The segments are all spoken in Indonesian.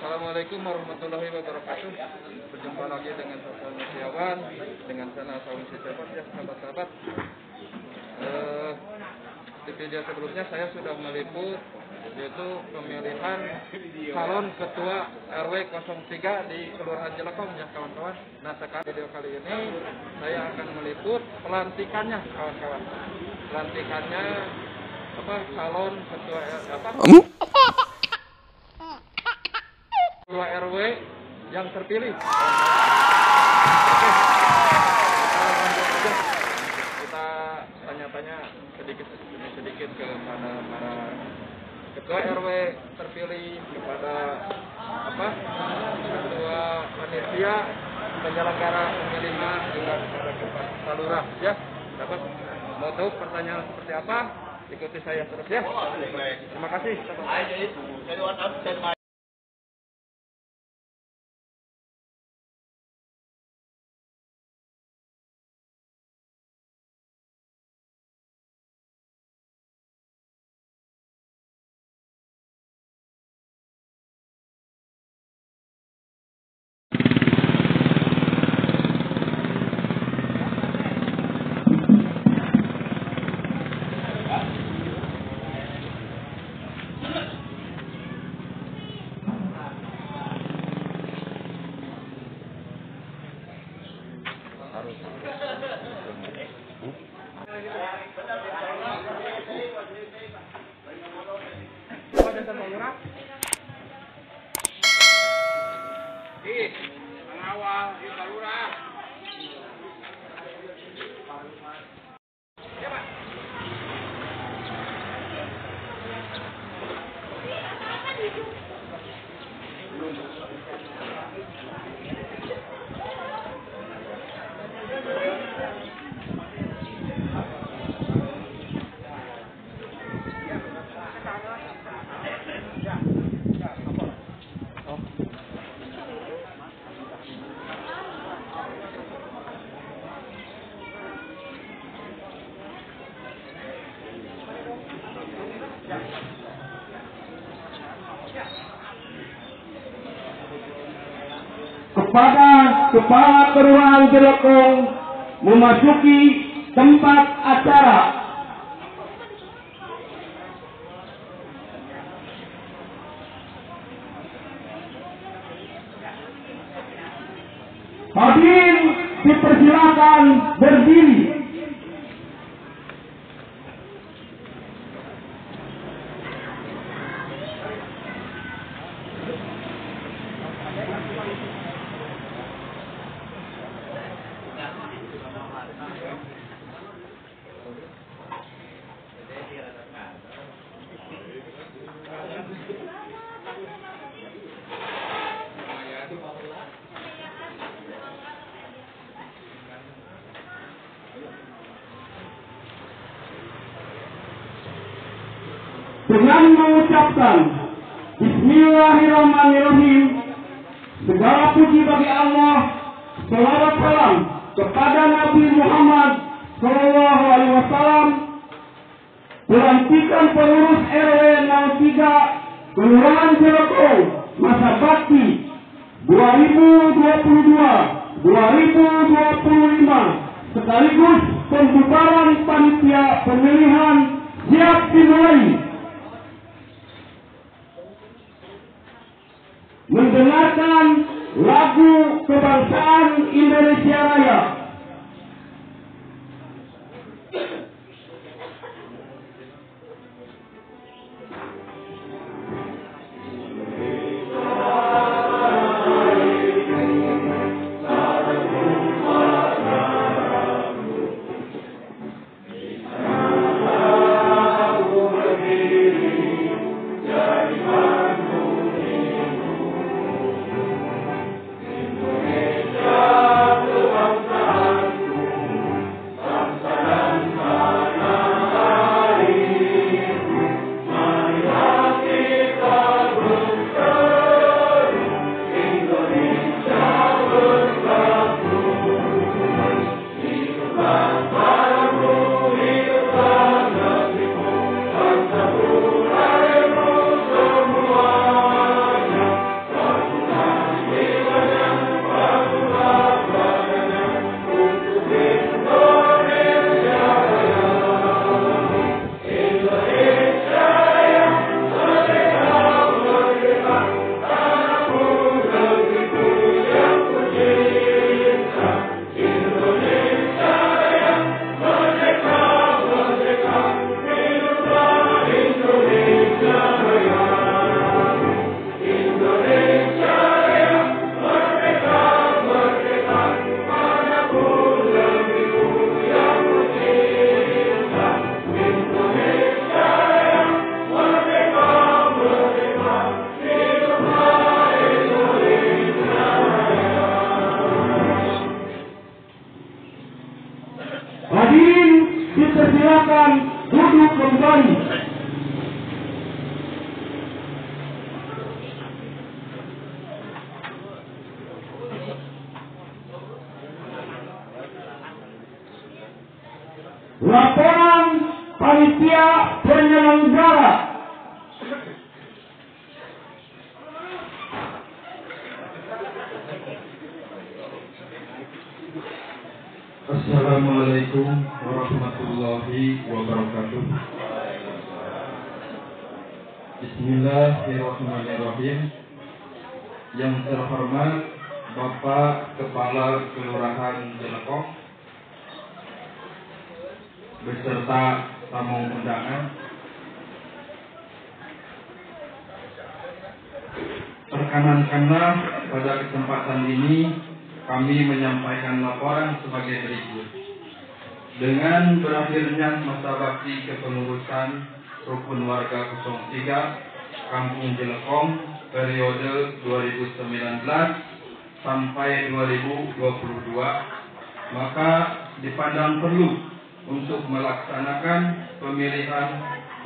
Assalamualaikum warahmatullahi wabarakatuh. Berjumpa lagi dengan Sosial Nusiawan, dengan channel Saung Cepat ya sahabat-sahabat. Di video sebelumnya saya sudah meliput yaitu pemilihan calon ketua RW 03 di Kelurahan Jelekong ya kawan-kawan. Nah sekarang video kali ini saya akan meliput pelantikannya kawan-kawan. Pelantikannya calon ketua ketua RW yang terpilih. Oke, kita lanjut aja. Kita tanya-tanya sedikit kepada para ketua RW terpilih, kepada ketua panitia penyelenggara pemilihan, juga kepada kepala lurah ya. Dapat mau tahu pertanyaan seperti apa? Ikuti saya terus ya. Terima kasih. Kepada Kepala Kelurahan Jelekong memasuki tempat acara. Hadirin dipersilakan berdiri. Dengan mengucapkan Bismillahirrahmanirrahim, segala puji bagi Allah, selawat salam kepada Nabi Muhammad Sallallahu Alaihi Wasallam. Pelantikan pengurus RW 03 Kelurahan Jelekong masa bakti 2022-2025 sekaligus pembubaran panitia pemilihan siap dimulai. Mendengarkan lagu kebangsaan Indonesia Raya. Laporan panitia penyelenggara. Assalamualaikum warahmatullahi wabarakatuh. Bismillahirrahmanirrahim. Yang terhormat Bapak Kepala Kelurahan Jelekong beserta tamu undangan, perkenankanlah pada kesempatan ini kami menyampaikan laporan sebagai berikut. Dengan berakhirnya masa bakti kepengurusan Rukun Warga 03 Kampung Jelekong periode 2019 sampai 2022, maka dipandang perlu untuk melaksanakan pemilihan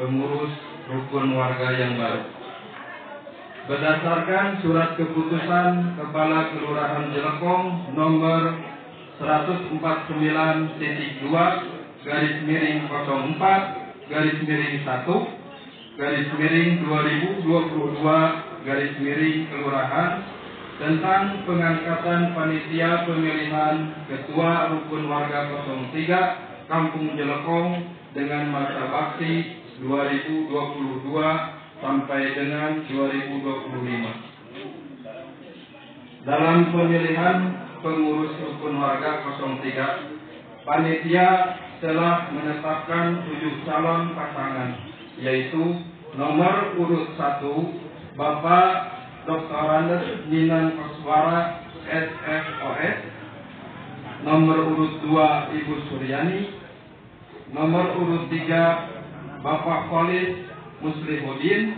pengurus Rukun Warga yang baru. Berdasarkan surat keputusan Kepala Kelurahan Jelekong nomor 149/1/1/2022 tentang pengangkatan panitia pemilihan Ketua Rukun Warga 03 Kampung Jelekong dengan masa bakti 2022 sampai dengan 2025. Dalam pemilihan pengurus Rukun Warga 03, panitia telah menetapkan 7 calon pasangan, yaitu nomor urut 1 Bapak Dr. Andes Ninan Koswara SFOS, nomor urut 2 Ibu Suryani, nomor urut 3 Bapak Khalid Muslihuddin,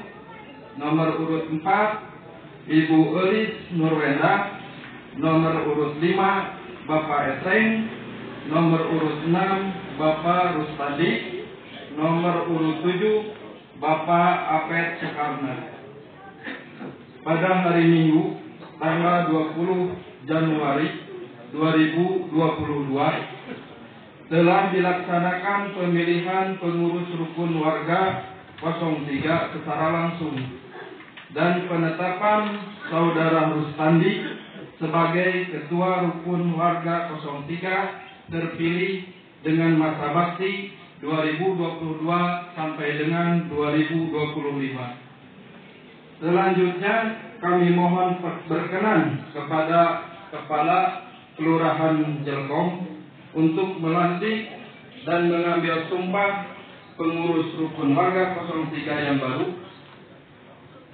nomor urut 4 Ibu Elis Nurwenda, nomor urut 5 Bapak Eseng, nomor urut 6 Bapak Rustadi, nomor urut 7 Bapak Apet Soekarno. Pada hari Minggu tanggal 20 Januari 2022 telah dilaksanakan pemilihan pengurus Rukun Warga 03 secara langsung dan penetapan Saudara Rustandi sebagai Ketua Rukun Warga 03 terpilih dengan masa bakti 2022 sampai dengan 2025. Selanjutnya kami mohon berkenan kepada Kepala Kelurahan Jelekong untuk melantik dan mengambil sumpah pengurus Rukun Warga 03 yang baru.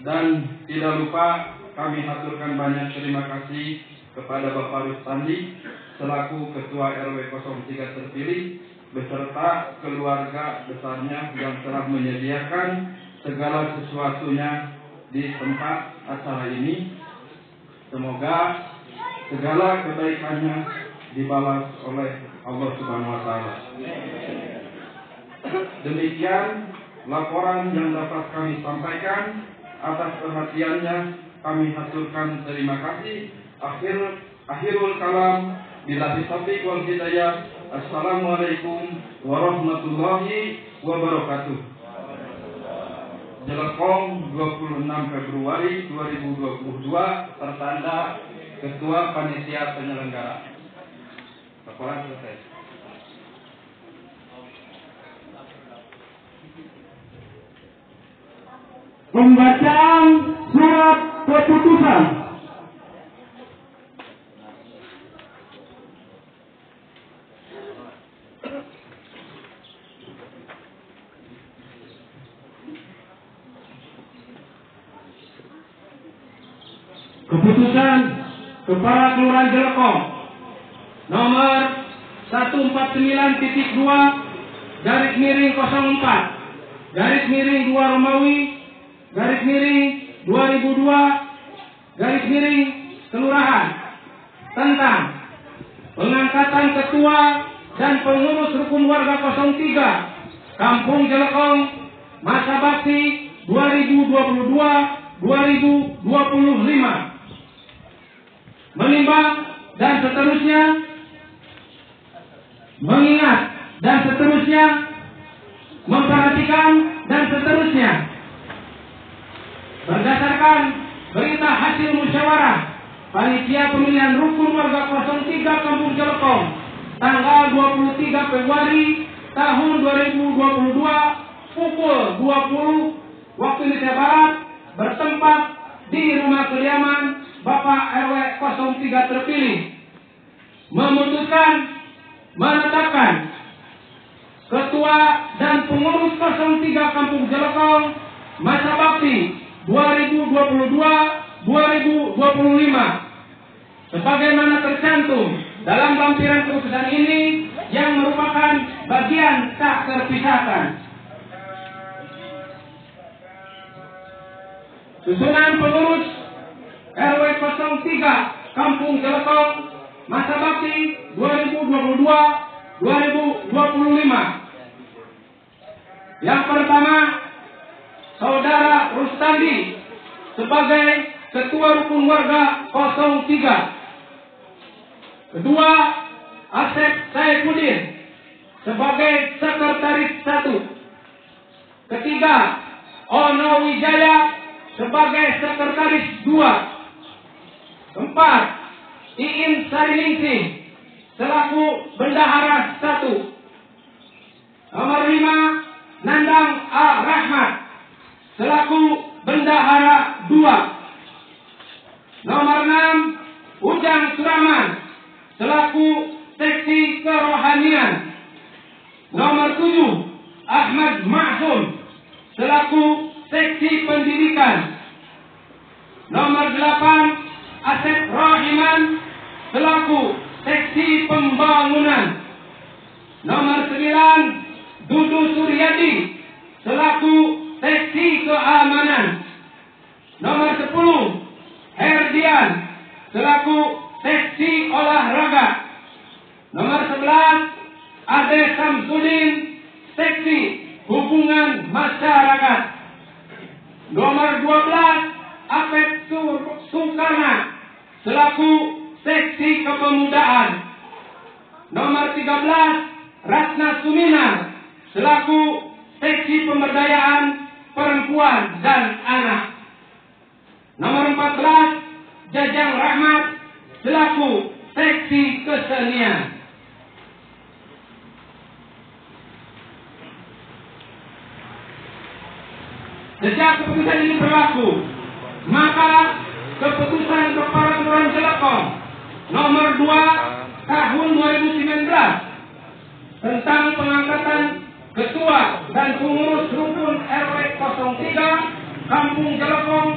Dan tidak lupa kami haturkan banyak terima kasih kepada Bapak Rustandi selaku Ketua RW 03 terpilih beserta keluarga besarnya yang telah menyediakan segala sesuatunya di tempat acara ini. Semoga segala kebaikannya dibalas oleh Allah Subhanahu wa taala. Demikian laporan yang dapat kami sampaikan. Atas perhatiannya kami haturkan terima kasih. Akhirul kalam, billahi taufiq wal hidayah. Assalamualaikum warahmatullahi wabarakatuh. Jelekong 26 Februari 2022, tertanda Ketua Panitia Penyelenggara. Laporan selesai. Pembacaan surat keputusan. Keputusan Kepala Kelurahan Jelekong nomor 149/04/2 Romawi /2002 Kelurahan tentang pengangkatan ketua dan pengurus Rukun Warga 03 Kampung Jelekong masa bakti 2022-2025. Menimbang dan seterusnya mengingat dan seterusnya, memperhatikan dan seterusnya. Berdasarkan berita hasil musyawarah Panitia Pemilihan Rukun Warga 03 Kampung Jelekong tanggal 23 Februari tahun 2022 pukul 20 waktu Indonesia Barat bertempat di rumah kediaman Bapak RW 03 terpilih memutuskan menetapkan Ketua dan Pengurus 03 Kampung Jelekong masa bakti 2022-2025 sebagaimana tercantum dalam lampiran keputusan ini yang merupakan bagian tak terpisahkan. Susunan pengurus RW 03 Kampung Jelekong masa bakti 2022-2025. Yang pertama, Saudara Rustandi sebagai Ketua Rukun Warga 03. Kedua, Asep Saifuddin sebagai Sekretaris 1. Ketiga, Ono Wijaya sebagai Sekretaris 2. Keempat, Iin Sariningsih selaku Bendahara 1. Nomor 5, Nandang A. Rahmat selaku Bendahara 2. Nomor 6, Ujang Suraman selaku Seksi Kerohanian. Nomor 7, Ahmad Ma'sum selaku Seksi Pendidikan. Nomor 8, Asep Rahiman selaku Seksi Pembangunan. Nomor 9, Dudu Suryadi selaku Seksi Keamanan. Nomor 10, Herdian selaku Seksi Olahraga. Nomor 11, Ade Samsudin Seksi Hubungan Masyarakat. Nomor 12, Apep Sukarna selaku Seksi Kepemudaan. Nomor 13, Ratna Suminar selaku Seksi Pemberdayaan Perempuan dan Anak. Nomor 14, Jajang Rahmat selaku Seksi Kesenian. Sejak keputusan ini berlaku, maka keputusan Kepala Kelurahan Jelekong nomor 2 tahun 2019 tentang pengangkatan Ketua dan Pengurus Rukun RW 03 Kampung Jelekong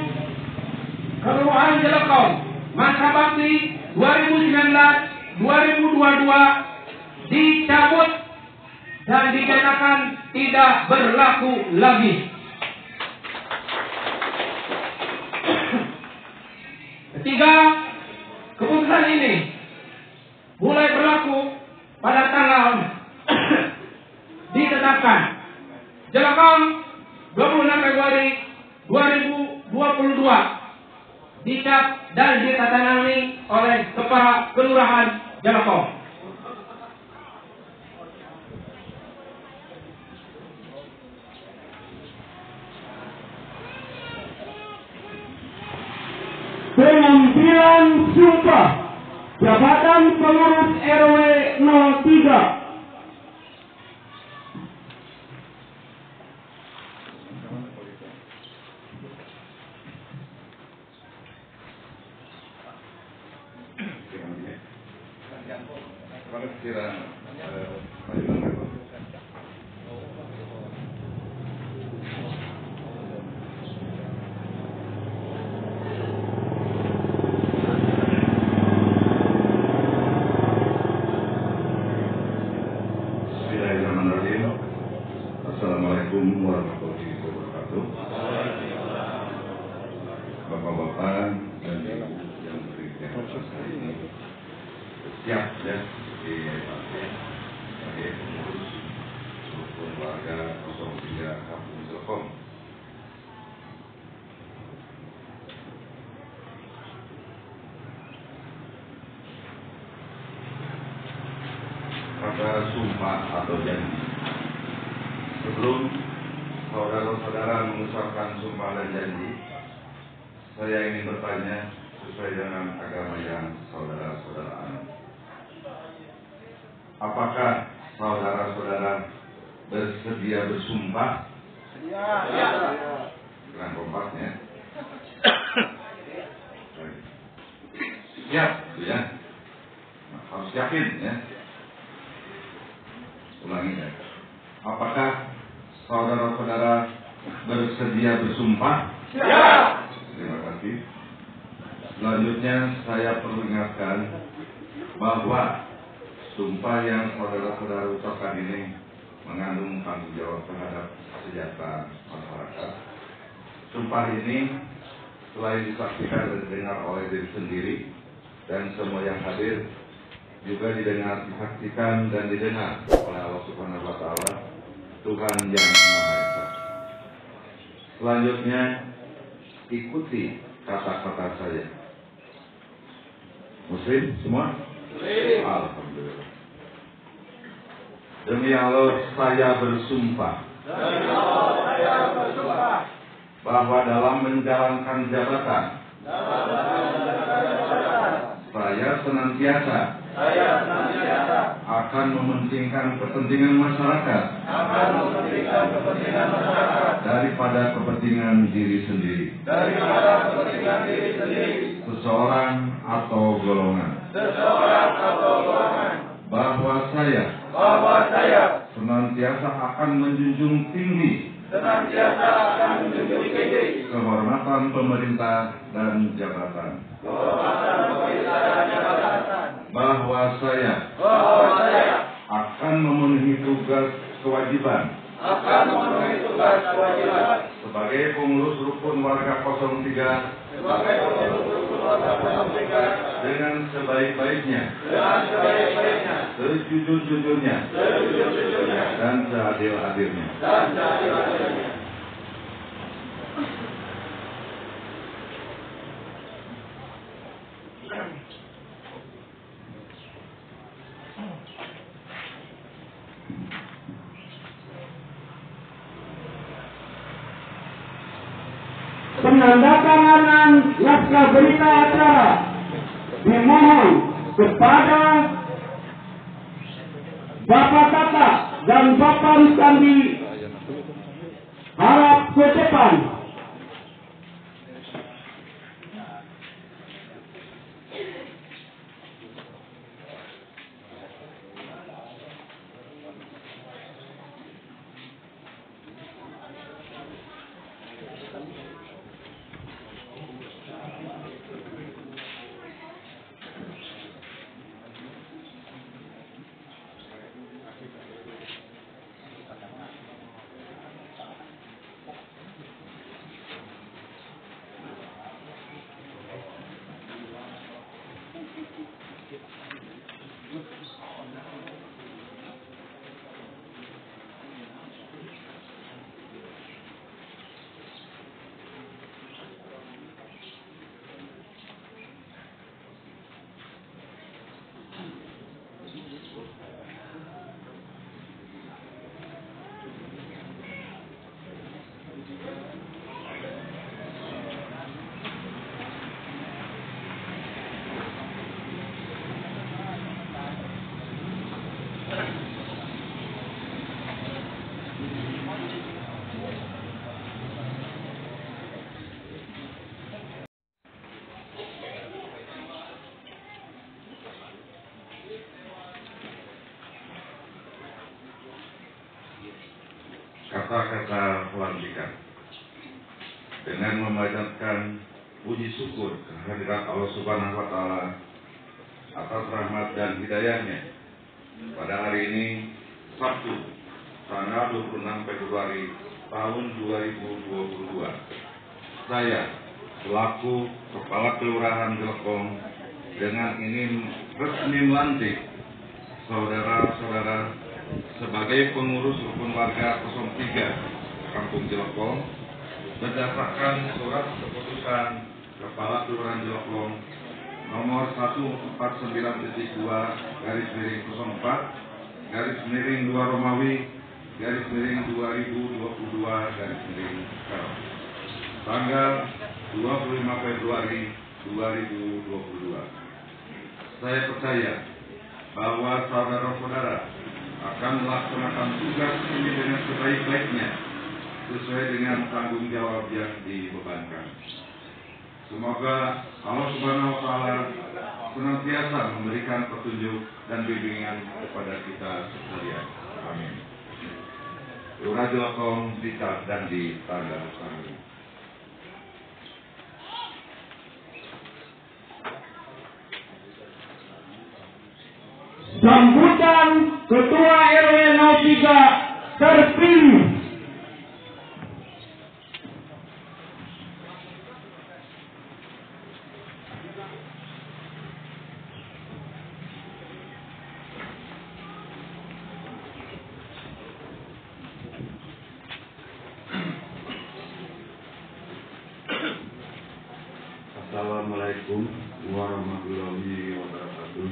Kelurahan Jelekong masa bakti 2019-2022 dicabut dan dinyatakan tidak berlaku lagi. Ketiga, keputusan ini mulai berlaku pada tanggal ditetapkan Jelekong 26 Februari 2022 dicap dan ditandatangani oleh Kepala Kelurahan Jelekong. Pengambilan sumpah jabatan pengurus RW 03. Assalamualaikum warahmatullahi wabarakatuh. Bapak-bapak dan ibu yang berikan siap ya sebagai pengurus rukun warga 03 Kampung Jelekong. sumpah atau janji. Sebelum saudara-saudara mengucapkan sumpah dan janji, saya ingin bertanya sesuai dengan agama yang saudara-saudara anut. Apakah saudara-saudara bersedia bersumpah? Ya. Dengan kompaknya. Siap, ya. Nah, harus yakin, ya. Ulangi, ya. Apakah saudara-saudara bersedia bersumpah? Ya. Terima kasih. Selanjutnya saya perlu ingatkan bahwa sumpah yang saudara-saudara ucapkan ini mengandung tanggung jawab terhadap kesejahteraan masyarakat. Sumpah ini selain disaksikan dan didengar oleh diri sendiri dan semua yang hadir, juga didengar, disaksikan dan didengar oleh Allah Subhanahu wa Ta'ala, Tuhan yang Maha Esa. Selanjutnya, ikuti kata-kata saya. Muslim semua? Muslim. Alhamdulillah. Demi Allah saya bersumpah. Bahwa dalam menjalankan jabatan. Saya senantiasa akan mementingkan kepentingan masyarakat. Daripada kepentingan diri sendiri. Seseorang atau golongan. Bahwa saya senantiasa akan menjunjung tinggi kehormatan pemerintah dan jabatan. Bahwa saya akan memenuhi tugas kewajiban sebagai pengurus rukun warga 03 dengan sebaik-baiknya, sejujur-jujurnya, dan seadil-adilnya. Penandatanganan naskah berita acara dimohon kepada Bapak Tata dan Bapak Rusandi harap ke depan. Kata-kata pelantikan dengan memanjatkan puji syukur kehadirat Allah Subhanahu wa Ta'ala atas rahmat dan hidayahnya pada hari ini Sabtu tanggal 26 Februari tahun 2022. Saya selaku Kepala Kelurahan Jelekong dengan ingin resmi melantik saudara-saudara sebagai pengurus rukun warga 03 Kampung Jelekong berdasarkan surat keputusan Kepala Kelurahan Jelekong nomor 149.2/04 garis miring 2 Romawi garis miring 2022 garis miring sekarang. Tanggal 25 Februari 2022. Saya percaya bahwa saudara-saudara akan melaksanakan tugas ini dengan sebaik-baiknya sesuai dengan tanggung jawab yang dibebankan. Semoga Allah Subhanahu wa Ta'ala senantiasa memberikan petunjuk dan bimbingan kepada kita sekalian. Amin. Lurah Jelekong dicat dan ditandatangani. Sambutan Ketua RW 03 terpilih. Assalamualaikum warahmatullahi wabarakatuh.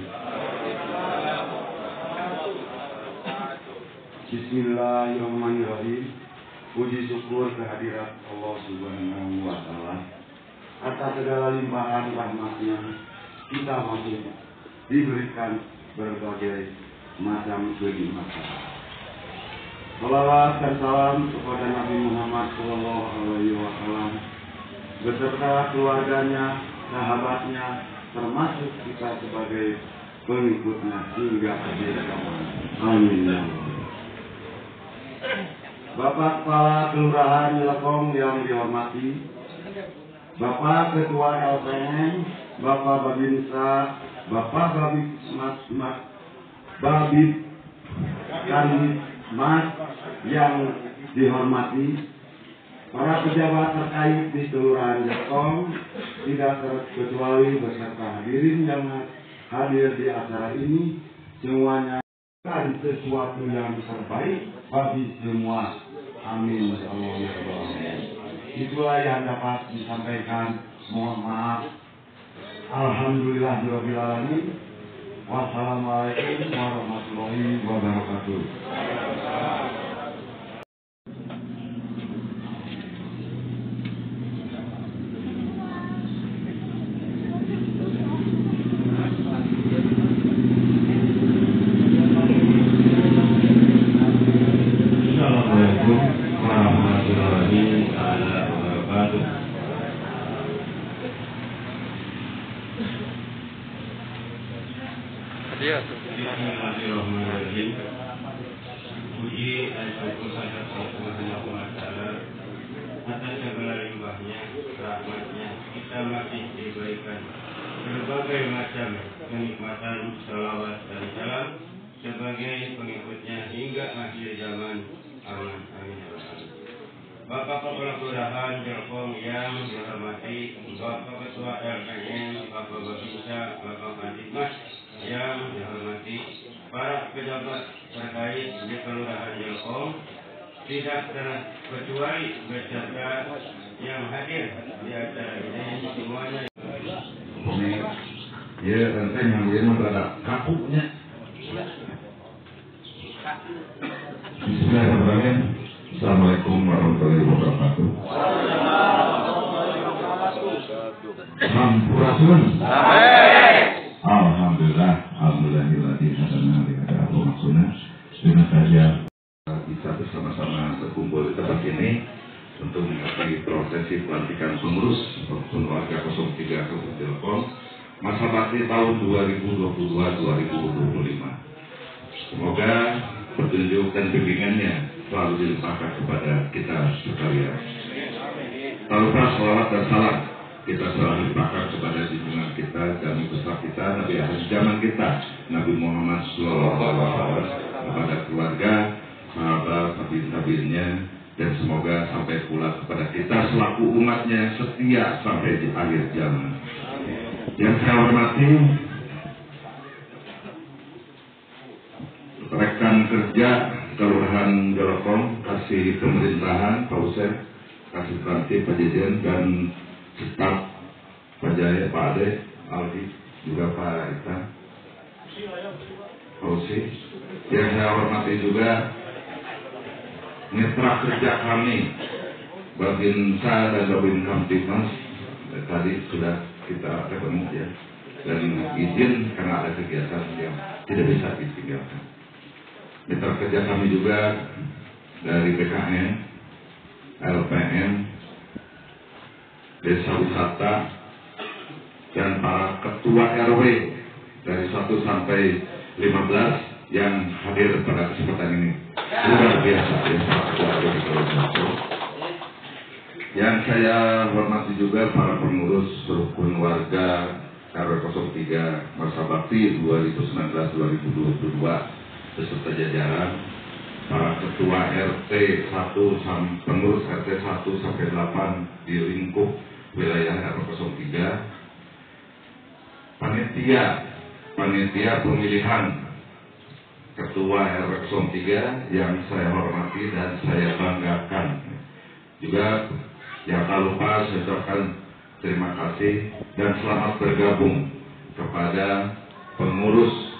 Bismillahirrahmanirrahim. Puji syukur kehadirat Allah Subhanahu wa Ta'ala atas segala limpahan rahmatnya kita masih diberikan berbagai macam kenikmatan. Salawat dan salam kepada Nabi Muhammad SAW beserta keluarganya, sahabatnya, termasuk kita sebagai pengikutnya hingga akhir zaman. Amin. Bapak Kepala Kelurahan Jelekong yang dihormati, Bapak Ketua LPM, Bapak Babinsa, Bapak Babit Kanmas yang dihormati, para pejabat terkait di Kelurahan Jelekong, tidak terkecuali beserta hadirin yang hadir di acara ini, semuanya akan sesuatu yang terbaik bagi semua. Amin. Itulah yang dapat disampaikan. Mohon maaf. Alhamdulillahirabbil alamin. Wassalamualaikum warahmatullahi wabarakatuh. Bismillahirrahmanirrahim. Puji dan syukur pada Allah Subhanahu wa Ta'ala atas segala limpahnya, rahmatnya kita masih diberikan berbagai macam kenikmatan, salawat dan salam sebagai pengikutnya hingga akhir zaman. Amin. Amin. Bapak Kepala Kelurahan Jelekong yang dihormati, Bapak Ketua LPM, Bapak Babinsa, Bapak Kandimas yang dihormati, para pejabat terkait di Kelurahan Jelekong, tidak terkecuali beserta yang hadir di acara ini semuanya. Ya, nanti yang dia mendadak kakunya. Bismillahirrahmanirrahim. Assalamualaikum warahmatullahi wabarakatuh. Sampurasun. Alhamdulillah, dengan saja bisa bersama-sama berkumpul di tempat ini untuk mengikuti prosesi pelantikan pengurus ataupun warga 03 Kabupaten Jelekong masa bakti tahun 2022-2025. Semoga petunjuk dan bimbingannya selalu dilimpahkan kepada kita sekalian. Tak lupa salawat dan salam kita selalu limpahkan kepada junjungan kita dan besar kita, Nabi akhir zaman kita, Nabi Muhammad SAW, kepada keluarga, sahabat, tabiin-tabiinnya, dan semoga sampai pula kepada kita selaku umatnya setia sampai di akhir zaman. Yang saya hormati rekan kerja Kelurahan Jelekong, kasih pemerintahan, Pak Usen, kasih Pranti, Pak Jejen, dan staf Pak Jaya, Pak Ade, Aldi, juga Pak Ita. Fauzi. Yang saya hormati juga mitra kerja kami, Babinsa dan Babin Kamtibmas. Tadi sudah kita ketemu ya, dan izin karena ada kegiatan yang tidak bisa ditinggalkan. Mitra kerja kami juga dari BKN, LPM, Desa Wisata, dan para ketua RW dari 1 sampai 15 yang hadir pada kesempatan ini. Luar biasa ya, para ketua RW di Kalimantan. Yang saya hormati juga para pengurus rukun warga RW 03 masa bakti 2019-2022 beserta jajaran, para ketua RT 1 pengurus RT 1 sampai 8 di lingkup wilayah RW 03, panitia pemilihan ketua RW 03 yang saya hormati dan saya banggakan. Juga yang tak lupa saya ucapkan terima kasih dan selamat bergabung kepada pengurus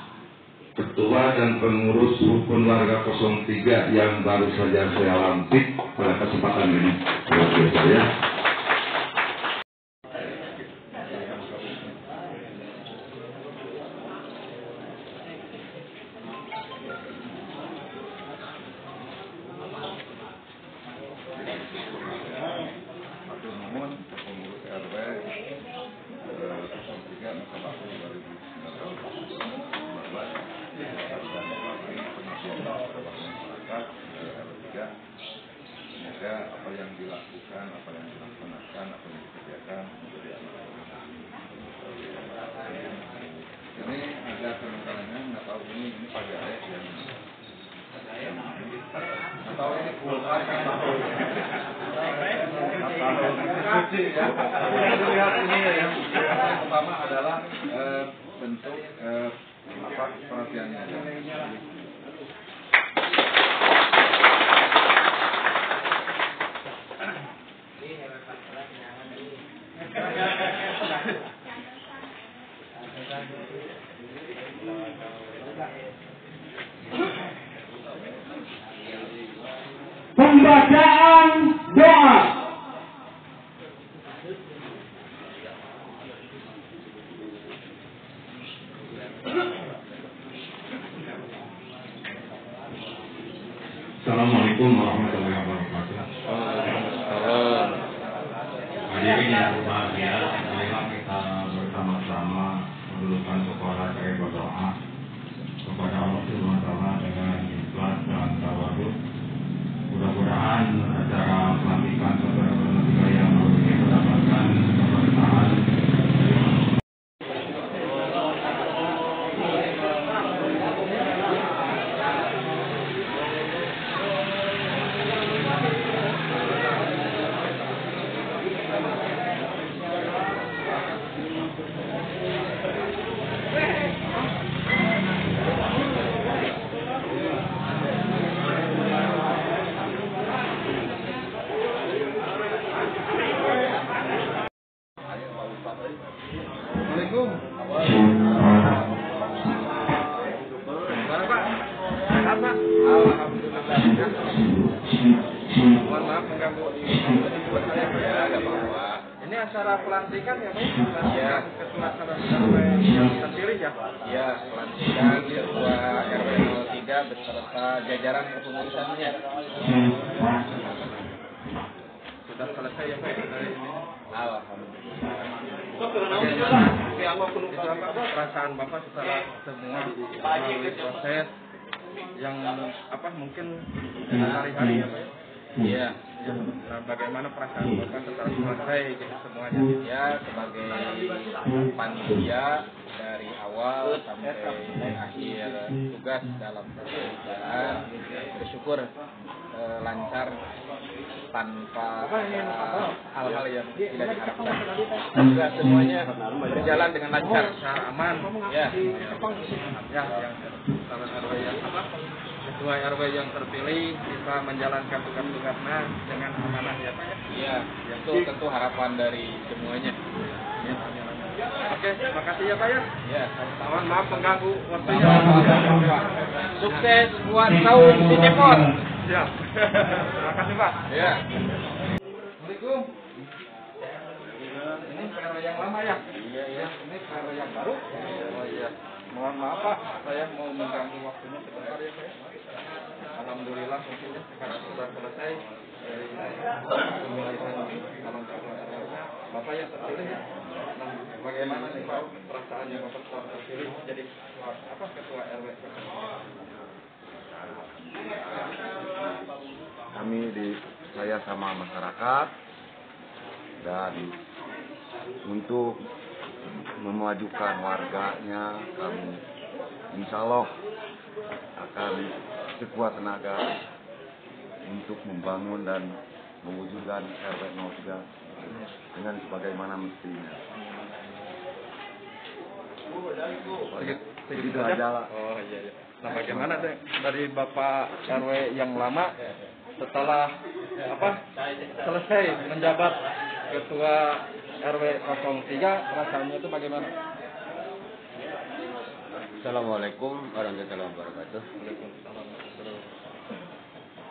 ketua dan pengurus rukun warga 03 yang baru saja saya lantik pada kesempatan ini. Luar biasa ya. Semoga apa yang dilakukan, apa yang dilaksanakan, apa yang dikerjakan menjadi amal. Ini ada kadang-kadangnya nggak tahu ini pakai ayat yang atau ini kulkas atau lihat ini yang pertama adalah bentuk perhatiannya. Pembacaan doa. Assalamualaikum warahmatullahi wabarakatuh. Hadirin yang berbahagia, marilah kita bersama-sama menundukkan kepala saya berdoa kepada Allah Subhanahu wa taala dengan ikhlas dan tawadhu. Mudah-mudahan acara pelantikan saudara-saudara kita yang baru ini mendapatkan keberkahan. Assalamualaikum. Gimana Pak? Sehat Pak? Alhamdulillah. Mohon maaf mengganggu buat saya. Ya, nggak apa-apa. Ini acara pelantikan ya Pak? Ya. Ketua RW yang terpilih ya? Ya, pelantikan ketua RW 03 beserta jajaran kepengurusannya. Sudah selesai ya Pak hari ini? Alhamdulillah. Itu apa perasaan Bapak setelah semua melalui proses yang mungkin hari-hari ya Pak? Iya. Nah, bagaimana perasaan Bapak setelah selesai gitu semuanya? Ya, sebagai panitia dari awal sampai akhir tugas dalam pekerjaan, bersyukur lancar tanpa hal-hal yang tidak diharapkan. Juga semuanya berjalan dengan lancar, aman. Ya, yang ketua RW yang terpilih bisa menjalankan tugas-tugasnya dengan amanah ya Pak. Iya, itu tentu harapan dari semuanya. Ya, oke. Oke, makasih ya Pak ya. Ya, Mohon maaf mengganggu waktunya. sukses buat tahun di Depok. Siap. Terima kasih Pak. Ya. Assalamualaikum. Ini PRW yang lama ya? Iya, iya. Ini PRW yang baru? Oh iya. Mohon maaf Pak, saya mau mengganggu waktunya sebentar ya Pak. Alhamdulillah mungkin sekarang sudah selesai dari pemilihan calon ketua RW. Bapak yang terpilih ya. Nah, bagaimana sih Pak perasaannya Bapak setelah terpilih jadi ketua RW? Saya sama masyarakat dan untuk memajukan warganya kami insya Allah akan sekuat tenaga untuk membangun dan mewujudkan RW 03 dengan sebagaimana mestinya. Begitu aja lah. Oh iya, iya. Nah bagaimana dari Bapak RW yang lama setelah selesai menjabat ketua RW 03 rasanya itu bagaimana? Assalamualaikum warahmatullahi wabarakatuh.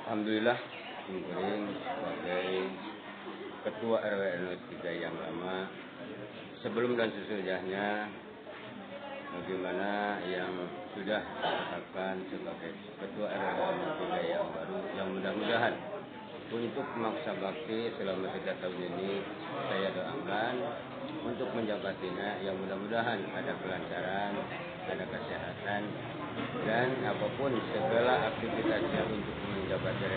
Alhamdulillah Kuring sebagai ketua RW 03 yang lama, sebelum dan sesudahnya bagaimana yang sudah ditetapkan sebagai ketua RW 03 yang baru, yang mudah-mudahan untuk memaksa bakti selama 3 tahun ini saya doakan untuk menjabatinya, yang mudah-mudahan ada kelancaran, ada kesehatan, dan apapun segala aktivitasnya untuk menjabat RW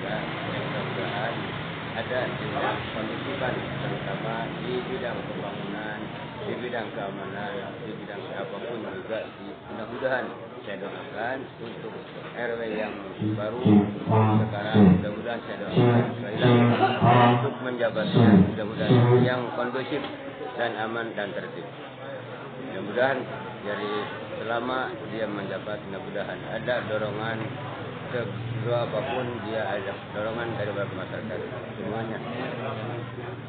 03 yang mudah-mudahan ada tindak kondusifan, terutama di bidang pembangunan, di bidang keamanan, di bidang apapun juga. Mudah-mudahan saya doakan untuk RW yang baru sekarang, mudah-mudahan saya doakan sekali lagi untuk menjabatnya, mudah-mudahan yang kondusif dan aman dan tertib. Mudah-mudahan dari selama dia menjabat, mudah-mudahan ada dorongan apapun, dia ada dorongan dari masyarakat semuanya.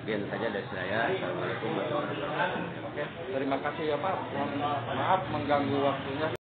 Sekian saja dari saya. Assalamualaikum warahmatullahi wabarakatuh. Oke, terima kasih ya Pak. Maaf mengganggu waktunya.